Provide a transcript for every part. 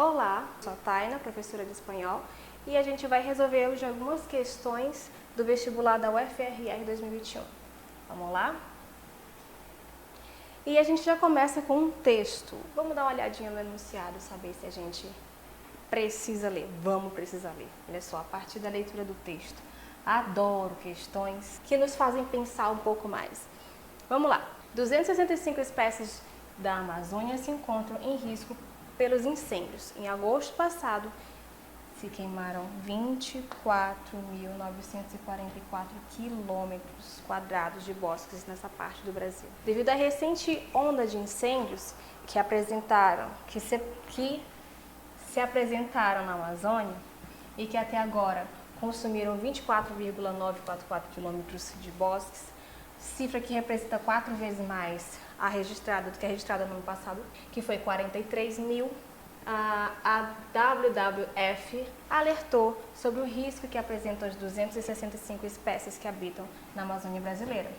Olá, sou a Taina, professora de espanhol, e a gente vai resolver hoje algumas questões do vestibular da UFRR 2021. Vamos lá? E a gente já começa com um texto. Vamos dar uma olhadinha no enunciado, saber se a gente precisa ler. Vamos precisar ler. Olha só, a partir da leitura do texto. Adoro questões que nos fazem pensar um pouco mais. Vamos lá. 265 espécies da Amazônia se encontram em risco pelos incêndios. Em agosto passado, se queimaram 24.944 quilômetros quadrados de bosques nessa parte do Brasil. Devido à recente onda de incêndios que se apresentaram na Amazônia e que até agora consumiram 24,944 quilômetros de bosques, cifra que representa 4 vezes mais do que a registrada no ano passado, que foi 43 mil, a WWF alertou sobre o risco que apresentam as 265 espécies que habitam na Amazônia brasileira.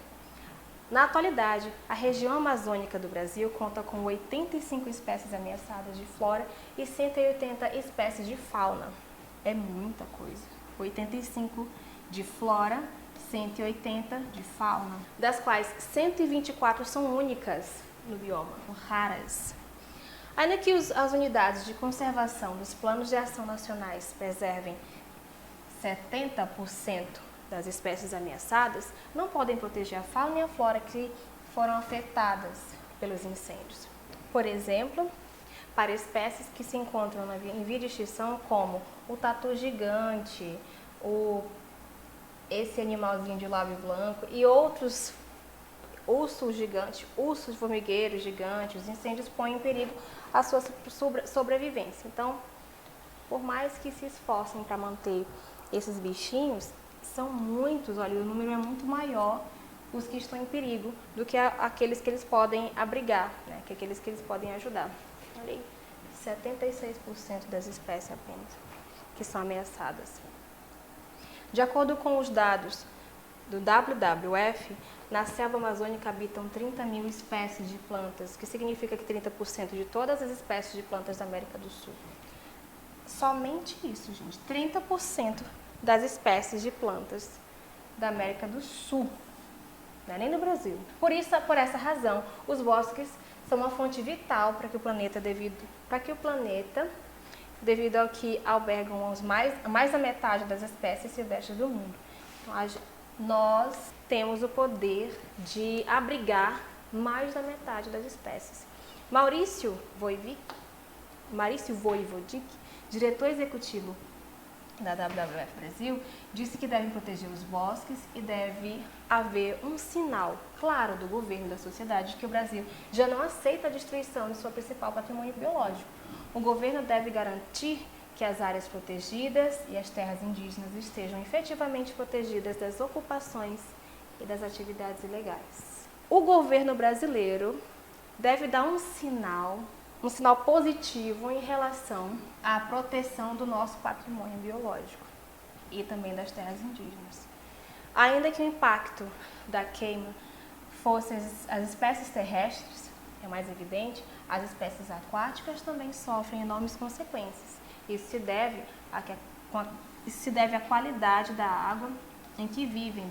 Na atualidade, a região amazônica do Brasil conta com 85 espécies ameaçadas de flora e 180 espécies de fauna. É muita coisa. 85 de flora, 180 de fauna, das quais 124 são únicas no bioma, raras. Ainda que as unidades de conservação dos planos de ação nacionais preservem 70% das espécies ameaçadas, não podem proteger a fauna e a flora que foram afetadas pelos incêndios. Por exemplo, para espécies que se encontram em via de extinção, como o tatu gigante, esse animalzinho de lábio branco e outros ursos gigantes, ursos formigueiros gigantes, os incêndios põem em perigo a sua sobrevivência. Então, por mais que se esforcem para manter esses bichinhos, são muitos, olha, o número é muito maior os que estão em perigo do que aqueles que eles podem abrigar, né, que aqueles que eles podem ajudar. Olha aí, 76% das espécies apenas que são ameaçadas. De acordo com os dados do WWF, na selva amazônica habitam 30 mil espécies de plantas, que significa que 30% de todas as espécies de plantas da América do Sul. Somente isso, gente, 30% das espécies de plantas da América do Sul, não é nem do Brasil. Por essa razão, os bosques são uma fonte vital para que o planeta, devido ao que albergam mais da metade das espécies silvestres do mundo. Então, nós temos o poder de abrigar mais da metade das espécies. Maurício Voivodic, diretor executivo da WWF Brasil, disse que devem proteger os bosques e deve haver um sinal claro do governo e da sociedade que o Brasil já não aceita a destruição de seu principal patrimônio biológico. O governo deve garantir que as áreas protegidas e as terras indígenas estejam efetivamente protegidas das ocupações e das atividades ilegais. O governo brasileiro deve dar um sinal positivo em relação à proteção do nosso patrimônio biológico e também das terras indígenas. Ainda que o impacto da queima fosse as espécies terrestres, é mais evidente, as espécies aquáticas também sofrem enormes consequências. Isso se deve à qualidade da água em que vivem,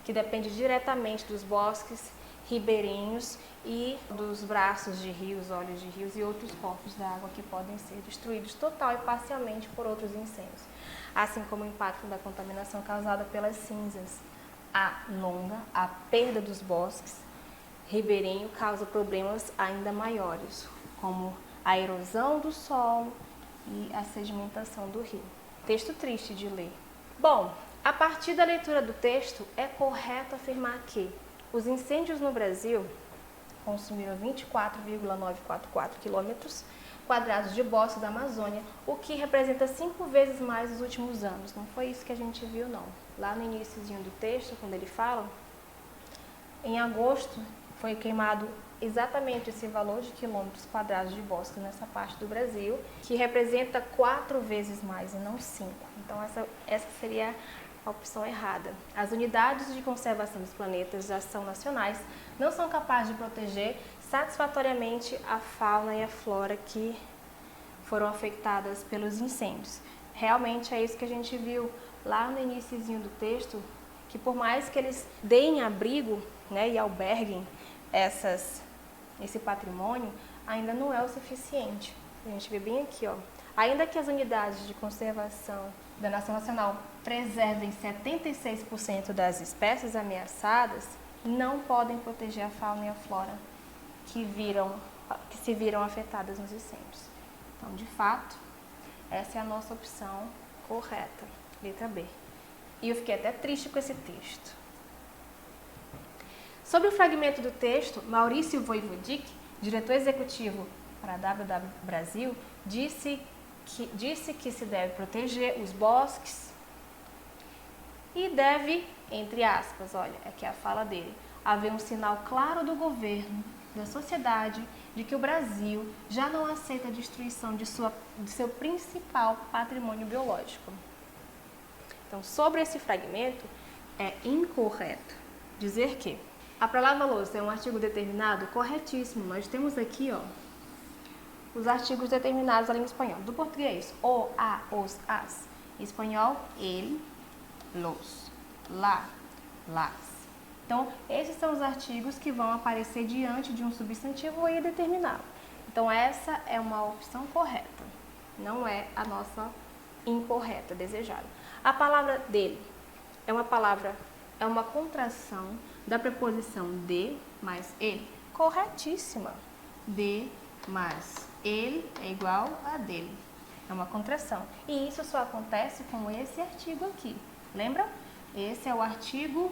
que depende diretamente dos bosques ribeirinhos e dos braços de rios, olhos de rios e outros corpos da água que podem ser destruídos total e parcialmente por outros incêndios, assim como o impacto da contaminação causada pelas cinzas. A perda dos bosques ribeirinhos causa problemas ainda maiores, como a erosão do solo e a sedimentação do rio. Texto triste de ler. Bom, a partir da leitura do texto, é correto afirmar que os incêndios no Brasil consumiram 24,944 quilômetros quadrados de bosque da Amazônia, o que representa 5 vezes mais nos últimos anos. Não foi isso que a gente viu, não. Lá no iniciozinho do texto, quando ele fala, em agosto foi queimado exatamente esse valor de quilômetros quadrados de bosque nessa parte do Brasil, que representa 4 vezes mais e não 5. Então essa seria a opção errada. As unidades de conservação dos planetas de ação nacionais não são capazes de proteger satisfatoriamente a fauna e a flora que foram afetadas pelos incêndios. Realmente é isso que a gente viu lá no iniciozinho do texto, que por mais que eles deem abrigo, né, e alberguem esse patrimônio, ainda não é o suficiente. A gente vê bem aqui, ó. Ainda que as unidades de conservação da Nação Nacional preservem 76% das espécies ameaçadas, não podem proteger a fauna e a flora que se viram afetadas nos incêndios. Então, de fato, essa é a nossa opção correta, letra B. E eu fiquei até triste com esse texto. Sobre o fragmento do texto, Maurício Voivodich, diretor executivo para a WWF Brasil, disse que se deve proteger os bosques e deve, entre aspas, olha, aqui é a fala dele, haver um sinal claro do governo, da sociedade, de que o Brasil já não aceita a destruição de seu principal patrimônio biológico. Então, sobre esse fragmento, é incorreto dizer que a palavra louça é um artigo determinado, corretíssimo. Nós temos aqui, ó, os artigos determinados ali em espanhol. Do português, o, a, os, as. Em espanhol, ele, los, lá, las. Então, esses são os artigos que vão aparecer diante de um substantivo aí determinado. Então, essa é uma opção correta, não é a nossa incorreta, desejada. A palavra dele é uma contração da preposição de mais ele. Corretíssima. De mais ele é igual a dele. É uma contração. E isso só acontece com esse artigo aqui. Lembra? Esse é o artigo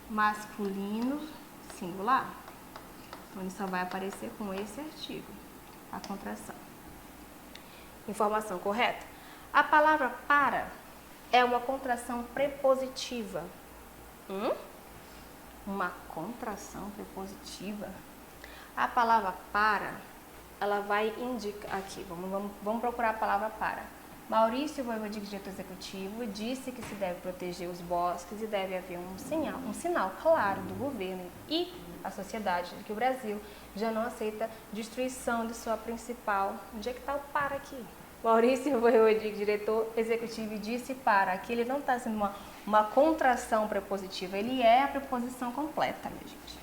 masculino singular. Então, ele só vai aparecer com esse artigo, a contração. Informação correta? A palavra para é uma contração prepositiva. Uma contração prepositiva. A palavra para, ela vai indicar... Aqui, vamos procurar a palavra para. Maurício Voivodich, diretor executivo, disse que se deve proteger os bosques e deve haver um sinal claro do governo e a sociedade de que o Brasil já não aceita destruição de sua principal... Onde é que está o para aqui? Maurício Voivodich, diretor executivo, disse para. Aqui ele não está sendo uma contração prepositiva, ele é a preposição completa, minha gente.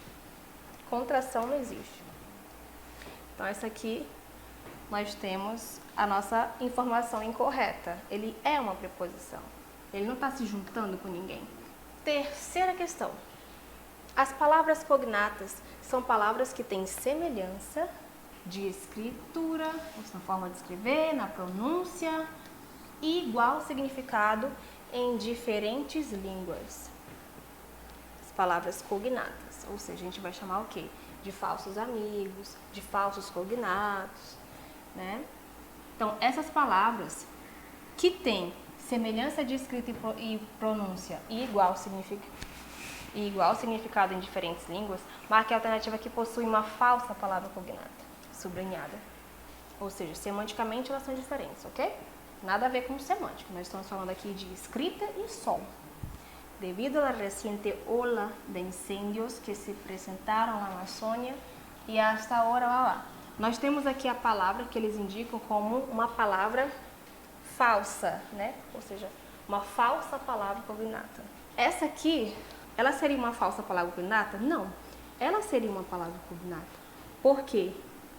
Contração não existe. Então, essa aqui nós temos a nossa informação incorreta. Ele é uma preposição. Ele não está se juntando com ninguém. Terceira questão. As palavras cognatas são palavras que têm semelhança de escritura, na forma de escrever, na pronúncia, e igual significado em diferentes línguas. As palavras cognatas, ou seja, a gente vai chamar o quê? De falsos amigos, de falsos cognatos, né? Então, essas palavras que têm semelhança de escrita e pronúncia e igual significado em diferentes línguas, marque a alternativa que possui uma falsa palavra cognata, sublinhada. Ou seja, semanticamente elas são diferentes, ok? Nada a ver com semântica. Nós estamos falando aqui de escrita e som. Devido à reciente ola de incêndios que se apresentaram na Amazônia e hasta agora, nós temos aqui a palavra que eles indicam como uma palavra falsa, né? Ou seja, uma falsa palavra cognata. Essa aqui, ela seria uma falsa palavra cognata? Não, ela seria uma palavra cognata. Por quê?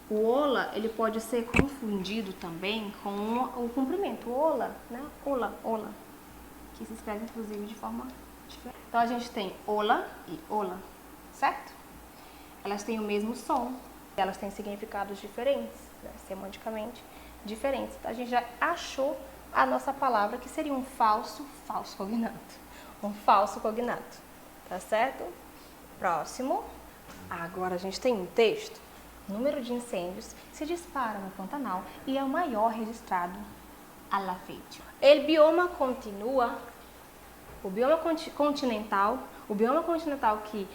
O ola, ele pode ser confundido também com o comprimento, ola, né? Ola, que se escreve inclusive de forma diferente. Então, a gente tem ola e ola, certo? Elas têm o mesmo som, elas têm significados diferentes, né? Semanticamente diferentes. Então, a gente já achou a nossa palavra que seria um falso cognato. Um falso cognato, tá certo? Próximo. Agora a gente tem um texto. O número de incêndios se dispara no Pantanal e é o maior registrado à la fecha. O bioma continental que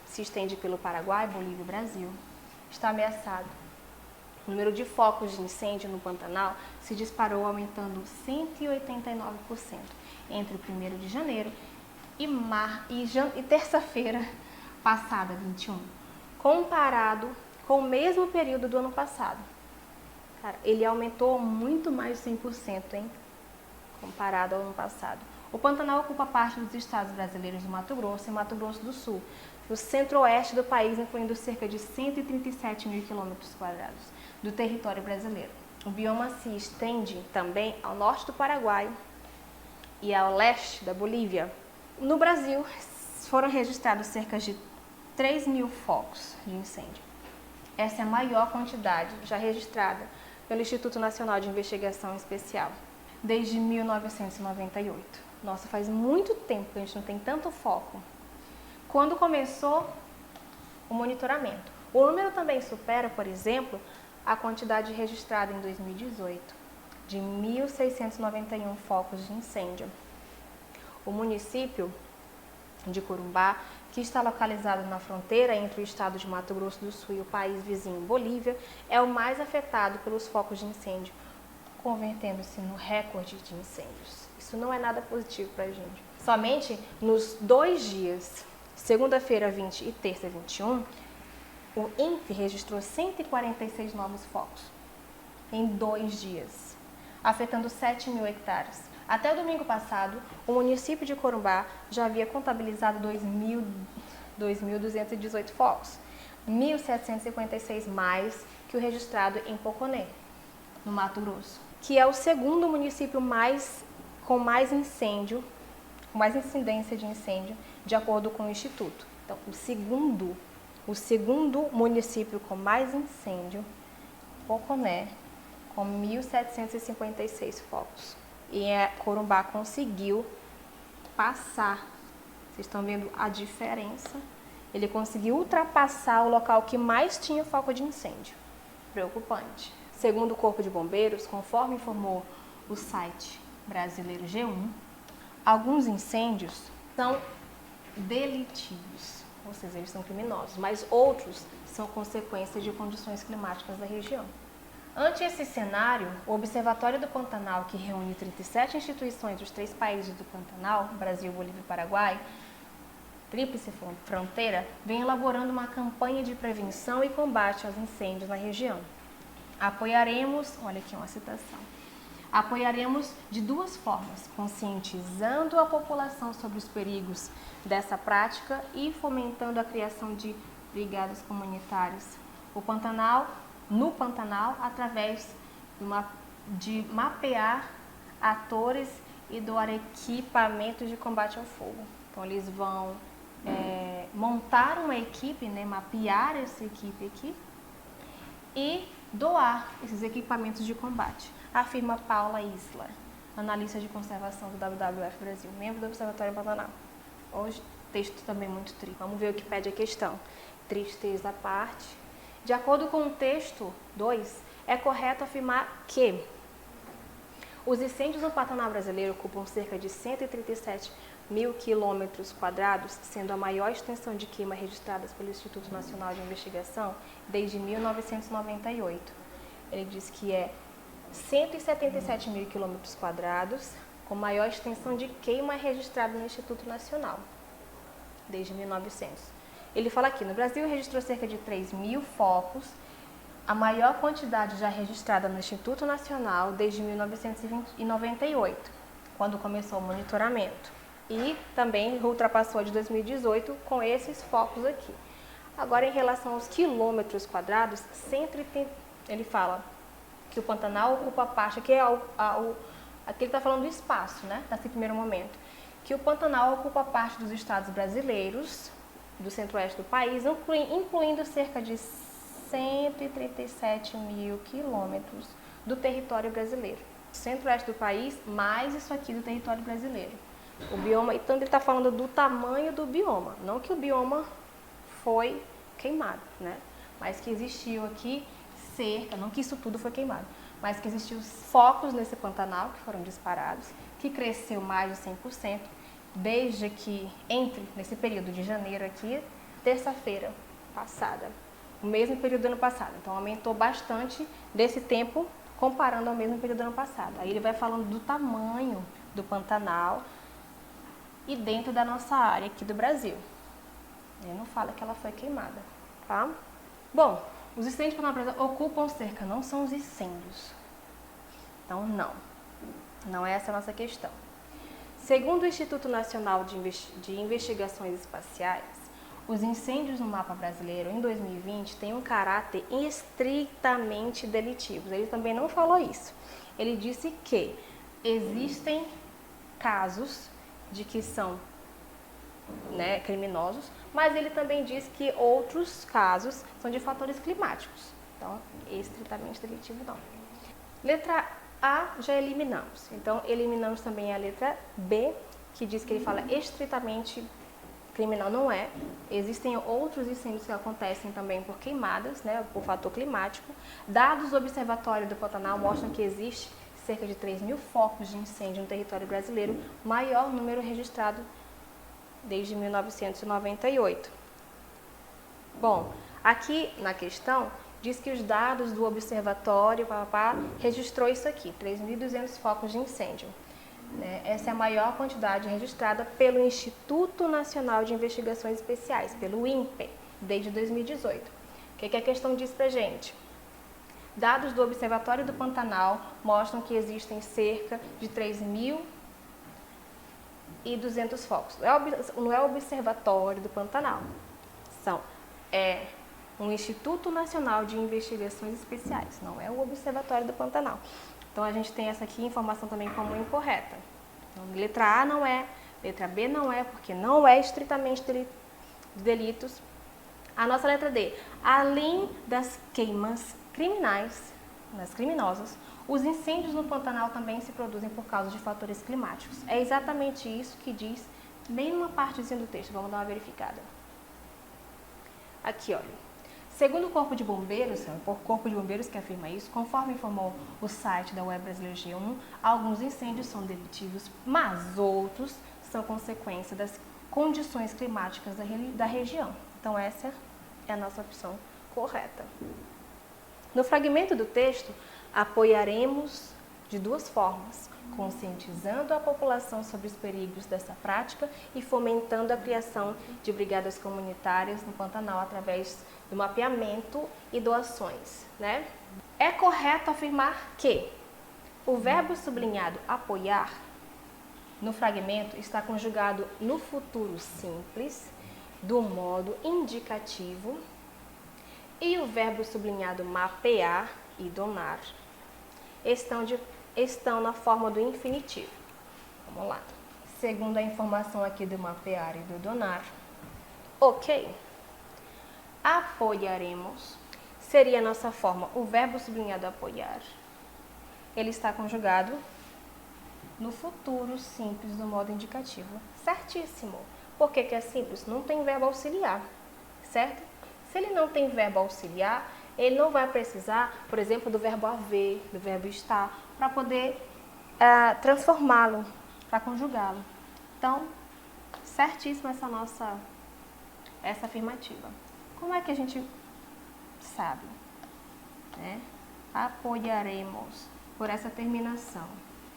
se estende pelo Paraguai, Bolívia e Brasil, está ameaçado. O número de focos de incêndio no Pantanal se disparou, aumentando 189% entre o 1º de janeiro e terça-feira passada, 21, comparado com o mesmo período do ano passado. Cara, ele aumentou muito mais de 100%, hein? Comparado ao ano passado. O Pantanal ocupa parte dos estados brasileiros do Mato Grosso e Mato Grosso do Sul, o centro-oeste do país, incluindo cerca de 137 mil quilômetros quadrados do território brasileiro. O bioma se estende também ao norte do Paraguai e ao leste da Bolívia. No Brasil, foram registrados cerca de 3 mil focos de incêndio. Essa é a maior quantidade já registrada pelo Instituto Nacional de Investigação Especial, desde 1998. Nossa, faz muito tempo que a gente não tem tanto foco. Quando começou o monitoramento. O número também supera, por exemplo, a quantidade registrada em 2018, de 1.691 focos de incêndio. O município de Corumbá, que está localizado na fronteira entre o estado de Mato Grosso do Sul e o país vizinho Bolívia, é o mais afetado pelos focos de incêndio, convertendo-se no recorde de incêndios. Isso não é nada positivo para a gente. Somente nos 2 dias, segunda-feira 20 e terça 21, o INPE registrou 146 novos focos em 2 dias, afetando 7 mil hectares. Até o domingo passado, o município de Corumbá já havia contabilizado 2.218 focos, 1.756 mais que o registrado em Poconé, no Mato Grosso, que é o segundo município com mais incidência de incêndio, de acordo com o Instituto. Então, o segundo município com mais incêndio, Poconé, com 1.756 focos. E Corumbá conseguiu passar, vocês estão vendo a diferença? Ele conseguiu ultrapassar o local que mais tinha foco de incêndio. Preocupante. Segundo o Corpo de Bombeiros, conforme informou o site brasileiro G1, alguns incêndios são delitivos, ou seja, eles são criminosos, mas outros são consequência de condições climáticas da região. Ante esse cenário, o Observatório do Pantanal, que reúne 37 instituições dos 3 países do Pantanal, Brasil, Bolívia e Paraguai, Tríplice Fronteira, vem elaborando uma campanha de prevenção e combate aos incêndios na região. Apoiaremos, olha aqui uma citação, apoiaremos de 2 formas, conscientizando a população sobre os perigos dessa prática e fomentando a criação de brigadas comunitárias. No Pantanal, através de mapear atores e doar equipamentos de combate ao fogo. Então, eles vão montar uma equipe, mapear essa equipe aqui e doar esses equipamentos de combate, afirma Paula Isla, analista de conservação do WWF Brasil, membro do Observatório Pantanal. Hoje, texto também muito triste. Vamos ver o que pede a questão. Tristeza à parte. De acordo com o texto 2, é correto afirmar que os incêndios no Pantanal brasileiro ocupam cerca de 137 mil quilômetros quadrados, sendo a maior extensão de queima registrada pelo Instituto Nacional de Investigação desde 1998. Ele diz que é 177 mil quilômetros quadrados, com maior extensão de queima registrada no Instituto Nacional, desde 1900. Ele fala aqui, no Brasil registrou cerca de 3 mil focos, a maior quantidade já registrada no Instituto Nacional desde 1998, quando começou o monitoramento. E também ultrapassou a de 2018 com esses focos aqui. Agora, em relação aos quilômetros quadrados, ele fala que o Pantanal ocupa a parte, aqui ele está falando do espaço, nesse primeiro momento, que o Pantanal ocupa parte dos estados brasileiros, do centro-oeste do país, incluindo cerca de 137 mil quilômetros do território brasileiro. Centro-oeste do país, mais isso aqui do território brasileiro. O bioma, então ele está falando do tamanho do bioma, não que o bioma foi queimado, mas que existiu aqui cerca, não que isso tudo foi queimado, mas que existiu focos nesse Pantanal que foram disparados, que cresceu mais de 100%, desde que nesse período de janeiro aqui, terça-feira passada, o mesmo período do ano passado. Então, aumentou bastante desse tempo comparando ao mesmo período do ano passado. Aí ele vai falando do tamanho do Pantanal e dentro da nossa área aqui do Brasil. Ele não fala que ela foi queimada, tá? Bom, os incêndios do Pantanal brasileiro ocupam cerca, não são os incêndios. Então, não é essa a nossa questão. Segundo o Instituto Nacional de Investigações Espaciais, os incêndios no mapa brasileiro em 2020 têm um caráter estritamente delitivo. Ele também não falou isso. Ele disse que existem casos de que são criminosos, mas ele também diz que outros casos são de fatores climáticos. Então, estritamente delitivo não. Letra A já eliminamos. Então, eliminamos também a letra B, que diz que ele fala estritamente criminal. Não é. Existem outros incêndios que acontecem também por queimadas, por fator climático. Dados do Observatório do Pantanal mostram que existe cerca de 3.000 focos de incêndio no território brasileiro, maior número registrado desde 1998. Bom, aqui na questão diz que os dados do observatório registrou isso aqui, 3.200 focos de incêndio. Essa é a maior quantidade registrada pelo Instituto Nacional de Investigações Especiais, pelo INPE, desde 2018. O que a questão diz pra gente? Dados do Observatório do Pantanal mostram que existem cerca de 3.200 focos. Não é o Observatório do Pantanal, é um Instituto Nacional de Investigações Especiais, não é o Observatório do Pantanal. Então, a gente tem essa aqui informação também como incorreta. Então, letra A não é, letra B não é, porque não é estritamente delitos. A nossa letra D, além das queimas criminosas, os incêndios no Pantanal também se produzem por causa de fatores climáticos. É exatamente isso que diz bem numa partezinha do texto. Vamos dar uma verificada. Aqui, olha. Segundo o Corpo de Bombeiros, é o Corpo de Bombeiros que afirma isso, conforme informou o site da Web Brasileiro G1, alguns incêndios são delitivos, mas outros são consequência das condições climáticas da região. Então, essa é a nossa opção correta. No fragmento do texto, apoiaremos de duas formas, conscientizando a população sobre os perigos dessa prática e fomentando a criação de brigadas comunitárias no Pantanal através do mapeamento e doações, É correto afirmar que o verbo sublinhado apoiar no fragmento está conjugado no futuro simples, do modo indicativo, e o verbo sublinhado mapear e donar estão na forma do infinitivo. Vamos lá. Segundo a informação aqui do mapear e do donar, ok. Apoiaremos seria a nossa forma, o verbo sublinhado apoiar. Ele está conjugado no futuro simples do modo indicativo. Certíssimo. Por que é simples? Não tem verbo auxiliar, certo? Se ele não tem verbo auxiliar, ele não vai precisar, por exemplo, do verbo haver, do verbo estar, para poder transformá-lo, para conjugá-lo. Então, certíssima essa afirmativa. Como é que a gente sabe? Apoiaremos por essa terminação,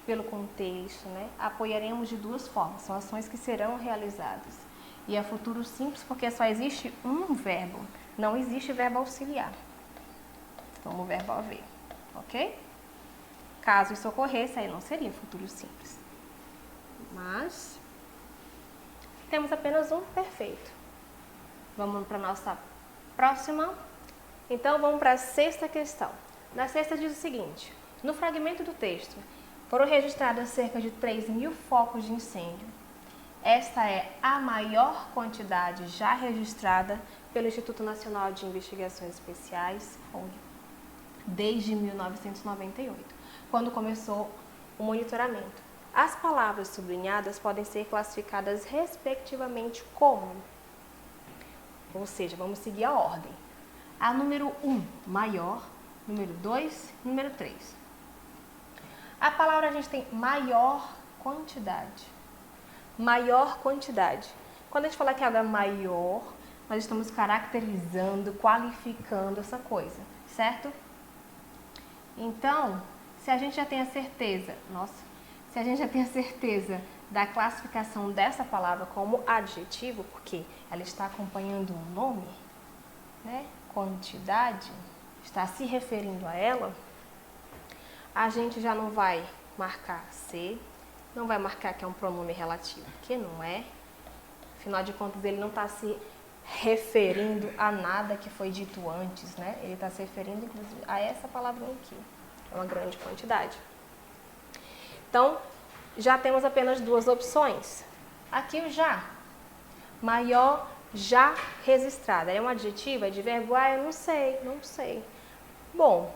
pelo contexto, Apoiaremos de duas formas, são ações que serão realizadas. E é futuro simples porque só existe um verbo, não existe verbo auxiliar. Como o verbo haver, ok? Caso isso ocorresse, aí não seria futuro simples. Mas temos apenas um perfeito. Vamos para a nossa próxima. Então, vamos para a sexta questão. Na sexta diz o seguinte: no fragmento do texto, foram registradas cerca de 3.000 focos de incêndio. Esta é a maior quantidade já registrada pelo Instituto Nacional de Investigações Especiais, desde 1998, quando começou o monitoramento. As palavras sublinhadas podem ser classificadas respectivamente como, ou seja, vamos seguir a ordem. A número 1, maior, número 2, número 3. A palavra a gente tem maior quantidade. Maior quantidade. Quando a gente fala que algo é maior, nós estamos caracterizando, qualificando essa coisa, certo? Então, se a gente já tem a certeza, da classificação dessa palavra como adjetivo, porque ela está acompanhando um nome, né, quantidade, está se referindo a ela, a gente já não vai marcar ser, não vai marcar que é um pronome relativo, que não é. Afinal de contas, ele não está se referindo a nada que foi dito antes, né? Ele está se referindo, inclusive, a essa palavra aqui. É uma grande quantidade. Então, já temos apenas duas opções. Aqui o já. Maior já registrada. É um adjetivo? É advérbio? Ah, eu não sei. Bom,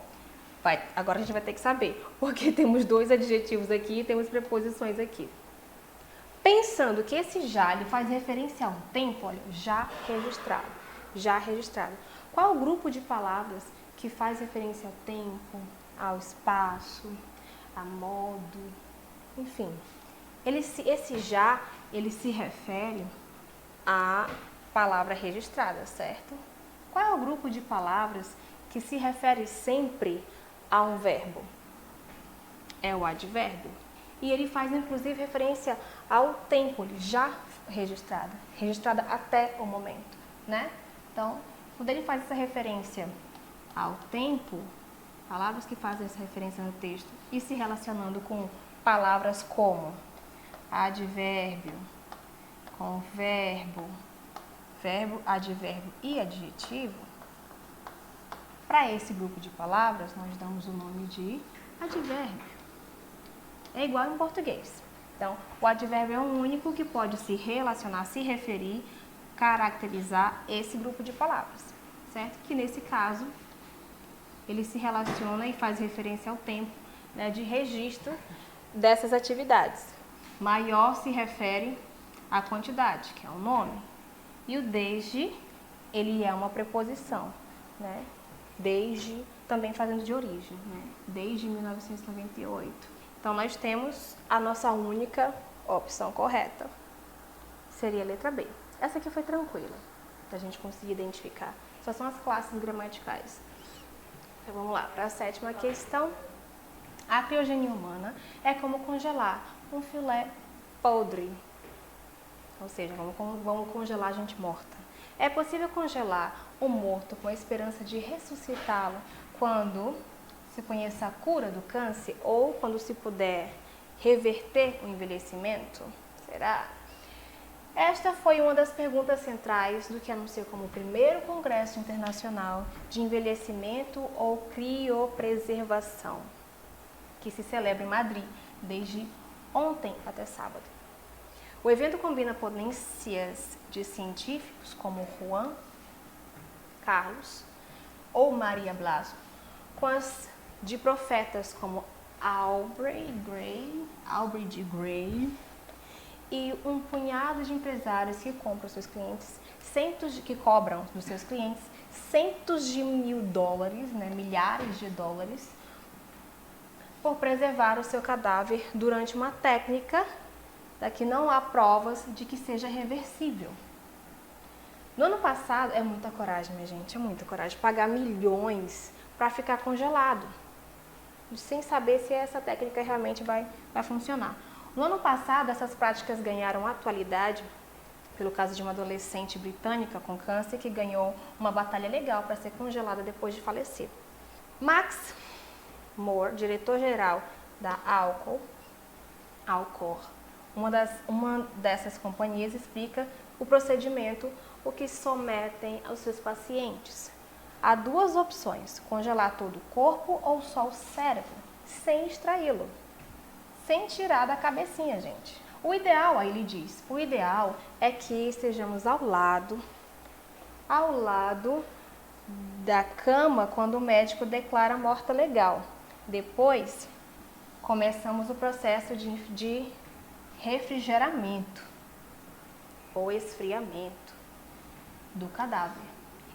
agora a gente vai ter que saber, porque temos dois adjetivos aqui e temos preposições aqui. Pensando que esse já ele faz referência a um tempo, olha, já registrado. Qual o grupo de palavras que faz referência ao tempo, ao espaço, a modo, enfim. Esse já, ele se refere à palavra registrada, certo? Qual é o grupo de palavras que se refere sempre a um verbo? É o advérbio. E ele faz, inclusive, referência ao tempo, já registrada até o momento, né? Então, quando ele faz essa referência ao tempo, palavras que fazem essa referência no texto e se relacionando com palavras como advérbio, com verbo, advérbio e adjetivo, para esse grupo de palavras, nós damos o nome de advérbio. É igual em português. Então, o advérbio é o único que pode se relacionar, se referir, caracterizar esse grupo de palavras, certo? Que nesse caso, ele se relaciona e faz referência ao tempo, né, de registro dessas atividades. Maior se refere à quantidade, que é o nome. E o desde, ele é uma preposição, né? Desde, também fazendo de origem, né? Desde 1998. Então, nós temos a nossa única opção correta. Seria a letra B. Essa aqui foi tranquila, da gente conseguir identificar. Só são as classes gramaticais. Então, vamos lá, para a sétima questão. A criogenia humana é como congelar um filé podre. Ou seja, vamos congelar a gente morta. É possível congelar um morto com a esperança de ressuscitá-lo quando se conheça a cura do câncer ou quando se puder reverter o envelhecimento? Será? Esta foi uma das perguntas centrais do que anunciou como o primeiro Congresso Internacional de Envelhecimento ou Criopreservação, que se celebra em Madrid desde ontem até sábado. O evento combina ponências de científicos como Juan Carlos ou Maria Blaso, com as de profetas como Aubrey de Grey e um punhado de empresários que cobram dos seus clientes centos de mil dólares, né, milhares de dólares, por preservar o seu cadáver durante uma técnica da que não há provas de que seja reversível. No ano passado, é muita coragem, minha gente, é muita coragem, pagar milhões para ficar congelado, sem saber se essa técnica realmente vai funcionar. No ano passado, essas práticas ganharam atualidade pelo caso de uma adolescente britânica com câncer que ganhou uma batalha legal para ser congelada depois de falecer. Max Moore, diretor-geral da Alcor, uma dessas companhias, explica o procedimento o que sometem aos seus pacientes. Há duas opções: congelar todo o corpo ou só o cérebro, sem extraí-lo, sem tirar da cabecinha, gente. O ideal, aí ele diz, o ideal é que estejamos ao lado da cama quando o médico declara a morte legal. Depois, começamos o processo de refrigeramento ou esfriamento do cadáver.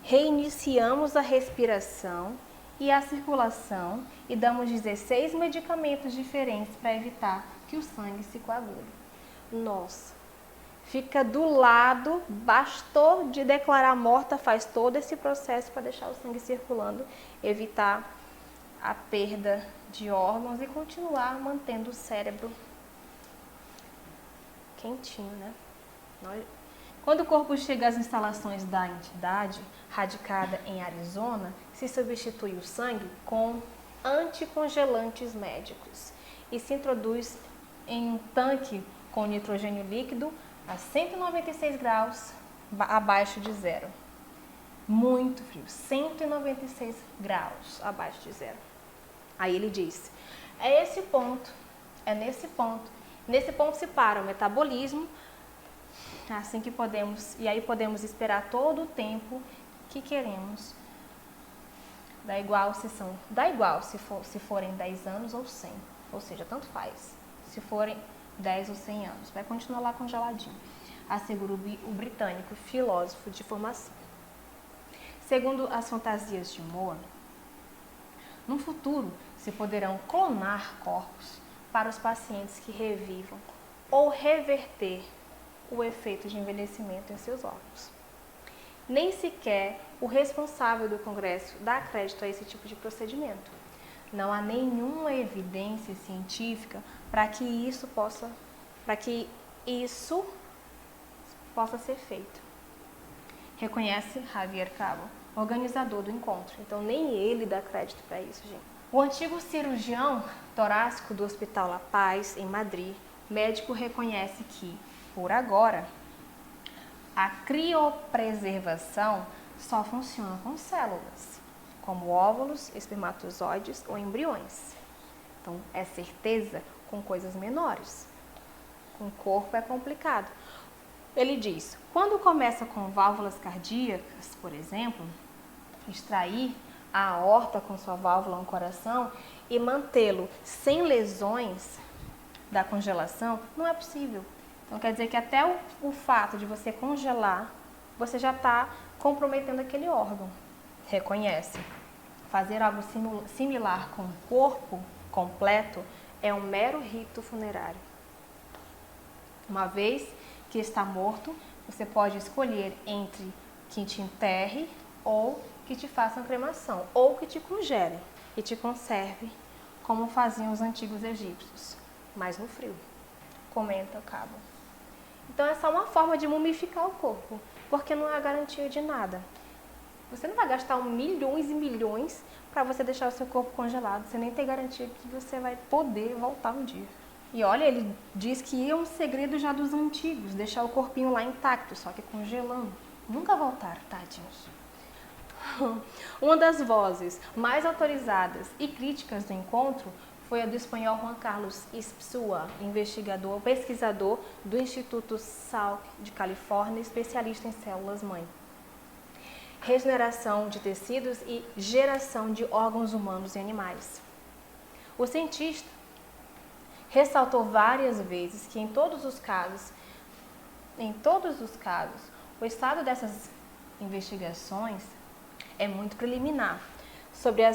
Reiniciamos a respiração e a circulação e damos 16 medicamentos diferentes para evitar que o sangue se coagule. Nossa, fica do lado, bastou de declarar morta, faz todo esse processo para deixar o sangue circulando, evitar a perda de órgãos e continuar mantendo o cérebro quentinho, né? Quando o corpo chega às instalações da entidade, radicada em Arizona, se substitui o sangue com anticongelantes médicos e se introduz em um tanque com nitrogênio líquido a 196 graus abaixo de zero. Muito frio, 196 graus abaixo de zero. Aí ele diz, nesse ponto se para o metabolismo, assim que podemos, e aí podemos esperar todo o tempo que queremos. Dá igual se forem 10 anos ou 100, ou seja, tanto faz, se forem 10 ou 100 anos, vai continuar lá congeladinho, assegura o britânico filósofo de formação. Segundo as fantasias de Moore, no futuro se poderão clonar corpos para os pacientes que revivam ou reverter o efeito de envelhecimento em seus órgãos. Nem sequer o responsável do Congresso dá crédito a esse tipo de procedimento. Não há nenhuma evidência científica para que isso possa ser feito. Reconhece Javier Cabo, organizador do encontro. Então nem ele dá crédito para isso, gente. O antigo cirurgião torácico do Hospital La Paz, em Madrid, médico, reconhece que, por agora, a criopreservação só funciona com células, como óvulos, espermatozoides ou embriões. Então, é certeza com coisas menores. Com o corpo é complicado. Ele diz, quando começa com válvulas cardíacas, por exemplo, extrair a aorta com sua válvula no coração e mantê-lo sem lesões da congelação, não é possível. Então, quer dizer que até o fato de você congelar, você já está comprometendo aquele órgão. Reconhece. Fazer algo similar com o corpo completo é um mero rito funerário. Uma vez que está morto, você pode escolher entre que te enterre ou que te façam cremação, ou que te congelem e te conserve, como faziam os antigos egípcios, mas no frio, comenta Cabo. Então é só uma forma de mumificar o corpo, porque não há garantia de nada. Você não vai gastar milhões e milhões para você deixar o seu corpo congelado, você nem tem garantia que você vai poder voltar um dia. E olha, ele diz que é um segredo já dos antigos, deixar o corpinho lá intacto, só que congelando. Nunca voltaram, tadinhos. Uma das vozes mais autorizadas e críticas do encontro foi a do espanhol Juan Carlos Ispsua, pesquisador do Instituto Salk de Califórnia, especialista em células-mãe, regeneração de tecidos e geração de órgãos humanos e animais. O cientista ressaltou várias vezes que em todos os casos, o estado dessas investigações é muito preliminar. Sobre a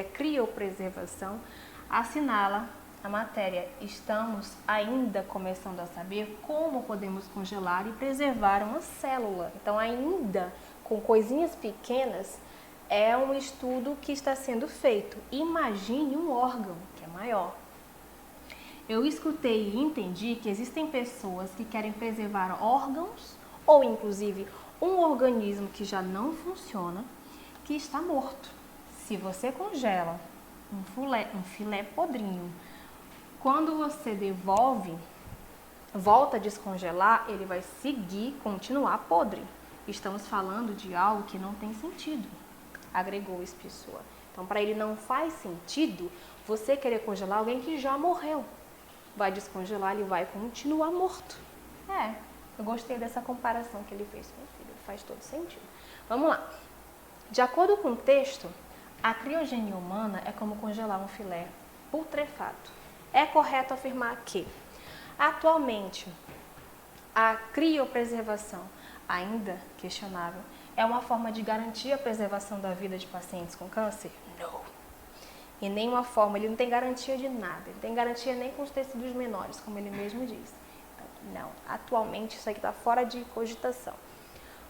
criopreservação, assinala a matéria, estamos ainda começando a saber como podemos congelar e preservar uma célula. Então, ainda com coisinhas pequenas, é um estudo que está sendo feito. Imagine um órgão que é maior. Eu escutei e entendi que existem pessoas que querem preservar órgãos ou inclusive um organismo que já não funciona, que está morto. Se você congela um filé podrinho, quando você volta a descongelar, ele vai continuar podre. Estamos falando de algo que não tem sentido, agregou Ispsua. Então, para ele não faz sentido você querer congelar alguém que já morreu. Vai descongelar, ele vai continuar morto. Eu gostei dessa comparação que ele fez com o filho, faz todo sentido. Vamos lá. De acordo com o texto, a criogenia humana é como congelar um filé putrefato. É correto afirmar que, atualmente, a criopreservação, ainda questionável, é uma forma de garantir a preservação da vida de pacientes com câncer? Não. E nenhuma forma, ele não tem garantia de nada, ele não tem garantia nem com os tecidos menores, como ele mesmo diz. Então, não, atualmente isso aqui está fora de cogitação.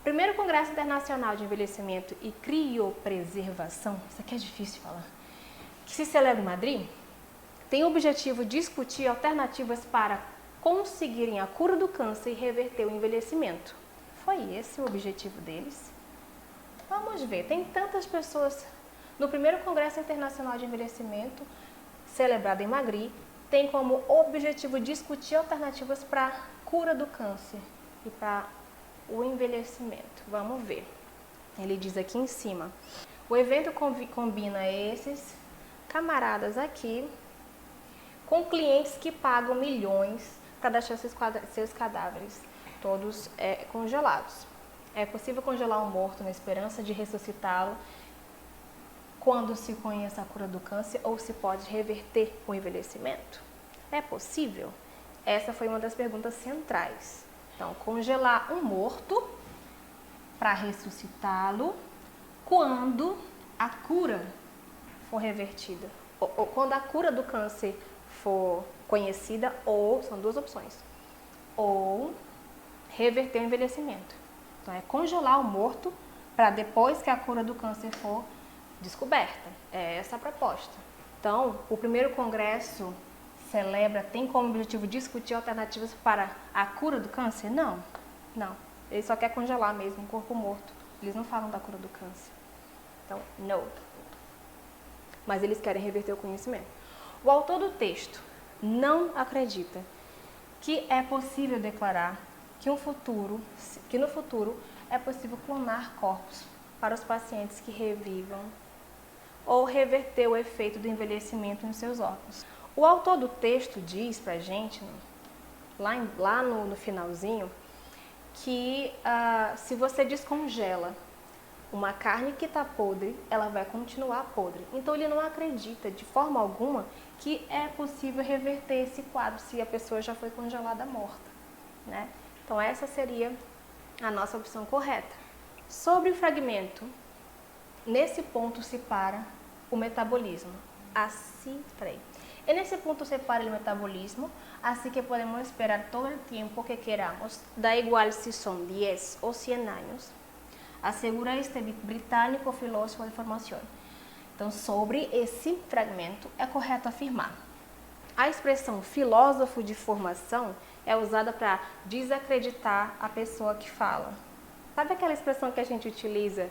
O primeiro Congresso Internacional de Envelhecimento e Criopreservação, isso aqui é difícil de falar, que se celebra em Madrid, tem o objetivo de discutir alternativas para conseguirem a cura do câncer e reverter o envelhecimento. Foi esse o objetivo deles? Vamos ver, tem tantas pessoas. No primeiro Congresso Internacional de Envelhecimento, celebrado em Madrid, tem como objetivo discutir alternativas para a cura do câncer e para o envelhecimento. Vamos ver. Ele diz aqui em cima. O evento combina esses camaradas aqui com clientes que pagam milhões para deixar seus cadáveres todos congelados. É possível congelar um morto na esperança de ressuscitá-lo quando se conhece a cura do câncer ou se pode reverter o envelhecimento? É possível? Essa foi uma das perguntas centrais. Então, congelar um morto para ressuscitá-lo quando a cura for revertida. Ou quando a cura do câncer for conhecida, ou, são duas opções, ou reverter o envelhecimento. Então, é congelar o morto para depois que a cura do câncer for descoberta. É essa a proposta. Então, o primeiro congresso tem como objetivo discutir alternativas para a cura do câncer? Não. Ele só quer congelar mesmo o corpo morto. Eles não falam da cura do câncer. Então, não. Mas eles querem reverter o conhecimento. O autor do texto não acredita que é possível declarar que no futuro é possível clonar corpos para os pacientes que revivam ou reverter o efeito do envelhecimento nos seus órgãos. O autor do texto diz pra gente, lá no finalzinho, que se você descongela uma carne que está podre, ela vai continuar podre. Então ele não acredita de forma alguma que é possível reverter esse quadro se a pessoa já foi congelada morta, né? Então essa seria a nossa opção correta. Sobre o fragmento, nesse ponto se para o metabolismo. En ese punto se para el metabolismo, así que podemos esperar todo el tiempo que queramos, da igual si son 10 o 100 años, assegura este britânico filósofo de formação. Então, sobre esse fragmento, é correto afirmar. A expressão filósofo de formação é usada para desacreditar a pessoa que fala. Sabe aquela expressão que a gente utiliza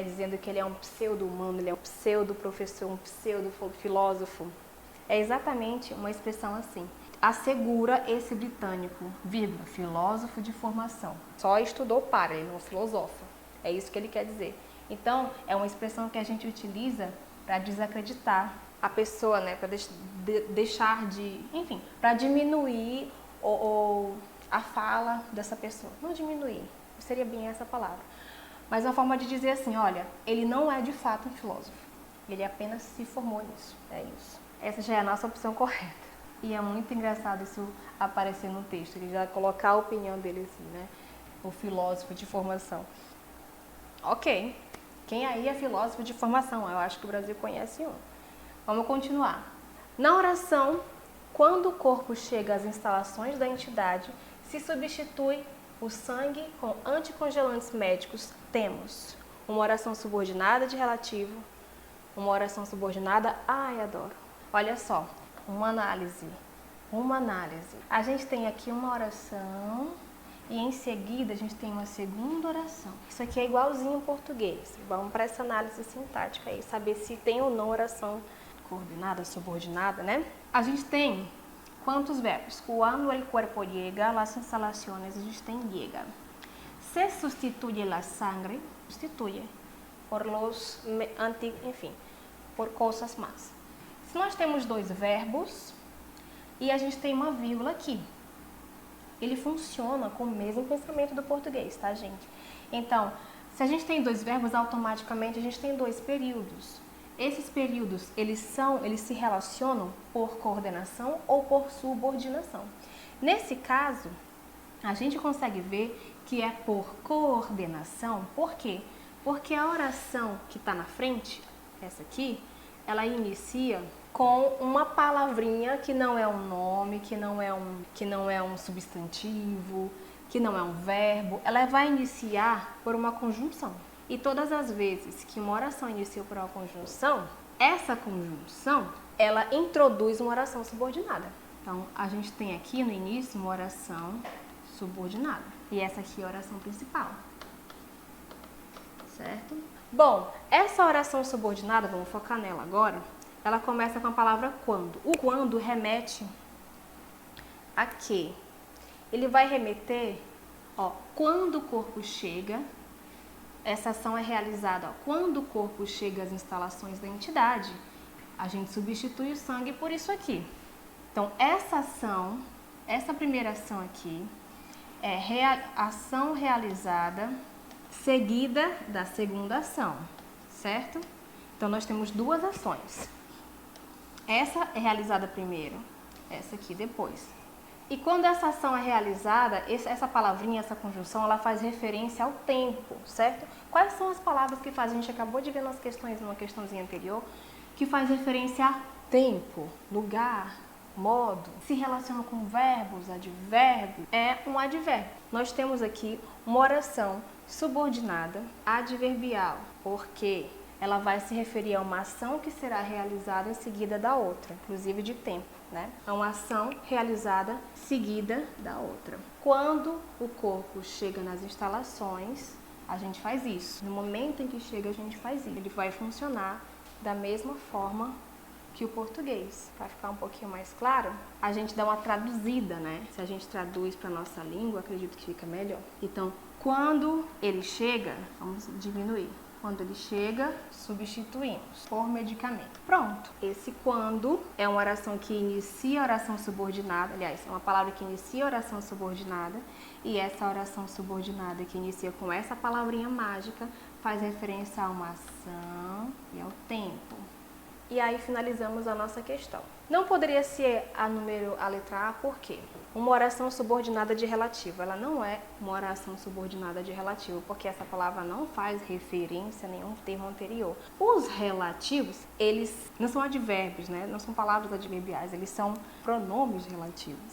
dizendo que ele é um pseudo-humano, ele é um pseudo-professor, um pseudo-filósofo? É exatamente uma expressão assim. Assegura esse britânico, vírgula, filósofo de formação. Só estudou para, ele não filosofa. É isso que ele quer dizer. Então, é uma expressão que a gente utiliza para desacreditar a pessoa, né? Para deixar de... Enfim, para diminuir a fala dessa pessoa. Não diminuir, seria bem essa palavra. Mas é uma forma de dizer assim, olha, ele não é de fato um filósofo. Ele apenas se formou nisso. É isso. Essa já é a nossa opção correta. E é muito engraçado isso aparecer no texto. Ele já colocar a opinião dele assim, né? O filósofo de formação. Ok. Quem aí é filósofo de formação? Eu acho que o Brasil conhece um. Vamos continuar. Na oração, quando o corpo chega às instalações da entidade, se substitui o sangue com anticongelantes médicos. Temos uma oração subordinada de relativo, uma oração subordinada... Ai, adoro. Olha só, uma análise. A gente tem aqui uma oração... E em seguida a gente tem uma segunda oração. Isso aqui é igualzinho em português. Vamos para essa análise sintática aí, saber se tem ou não oração coordenada, subordinada, né? A gente tem quantos verbos? Cuando el cuerpo llega, las instalaciones, a gente tem llega. Se sustituye la sangre, sustituye por los enfim, por coisas más. Se nós temos dois verbos e a gente tem uma vírgula aqui, ele funciona com o mesmo pensamento do português, tá, gente? Então, se a gente tem dois verbos, automaticamente a gente tem dois períodos. Esses períodos, eles se relacionam por coordenação ou por subordinação. Nesse caso, a gente consegue ver que é por coordenação. Por quê? Porque a oração que está na frente, essa aqui, ela inicia com uma palavrinha que não é um nome, que não é um substantivo, que não é um verbo. Ela vai iniciar por uma conjunção. E todas as vezes que uma oração inicia por uma conjunção, essa conjunção, ela introduz uma oração subordinada. Então, a gente tem aqui no início uma oração subordinada. E essa aqui é a oração principal. Certo? Bom, essa oração subordinada, vamos focar nela agora, ela começa com a palavra quando. O quando remete a quê? Ele vai remeter, ó, quando o corpo chega, essa ação é realizada, ó, quando o corpo chega às instalações da entidade, a gente substitui o sangue por isso aqui. Então, essa ação, essa primeira ação aqui, é ação realizada seguida da segunda ação, certo? Então, nós temos duas ações. Essa é realizada primeiro, essa aqui depois. E quando essa ação é realizada, essa palavrinha, essa conjunção, ela faz referência ao tempo, certo? Quais são as palavras que fazem? A gente acabou de ver nas questões, numa questãozinha anterior, que faz referência a tempo, lugar, modo, se relaciona com verbos, advérbios, é um advérbio. Nós temos aqui uma oração subordinada adverbial, porque ela vai se referir a uma ação que será realizada em seguida da outra, inclusive de tempo, né? É uma ação realizada seguida da outra. Quando o corpo chega nas instalações, a gente faz isso. No momento em que chega, a gente faz isso. Ele vai funcionar da mesma forma que o português. Para ficar um pouquinho mais claro, a gente dá uma traduzida, né? Se a gente traduz para nossa língua, acredito que fica melhor. Então, quando ele chega, vamos diminuir. Quando ele chega, substituímos por medicamento. Pronto. Esse quando é uma oração que inicia a oração subordinada, aliás, é uma palavra que inicia a oração subordinada, e essa oração subordinada que inicia com essa palavrinha mágica faz referência a uma ação e ao tempo. E aí finalizamos a nossa questão. Não poderia ser a letra A, por quê? Uma oração subordinada de relativo. Ela não é uma oração subordinada de relativo, porque essa palavra não faz referência a nenhum termo anterior. Os relativos, eles não são advérbios, né? Não são palavras adverbiais, eles são pronomes relativos.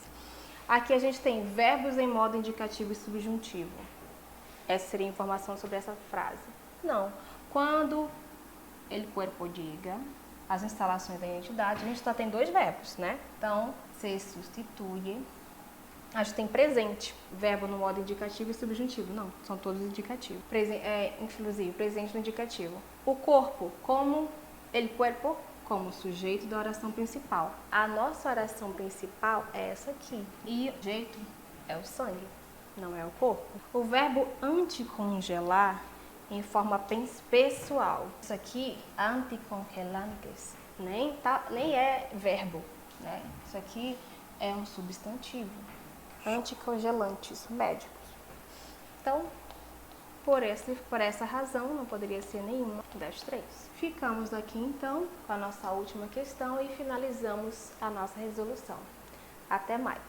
Aqui a gente tem verbos em modo indicativo e subjuntivo. Essa seria a informação sobre essa frase. Não. Quando el cuerpo diga, as instalações da entidade, a gente só tem dois verbos, né? Então, se substitui. A gente tem presente, verbo no modo indicativo e subjuntivo. Não, são todos indicativos. Inclusive, presente no indicativo. O corpo, como el cuerpo, como sujeito da oração principal. A nossa oração principal é essa aqui. E o sujeito é o sangue, não é o corpo. O verbo anticongelar em forma pessoal. Isso aqui, anticongelantes, nem é verbo, né? Isso aqui é um substantivo. Anticongelantes médicos. Então, por essa razão, não poderia ser nenhuma das três. Ficamos aqui, então, com a nossa última questão e finalizamos a nossa resolução. Até mais!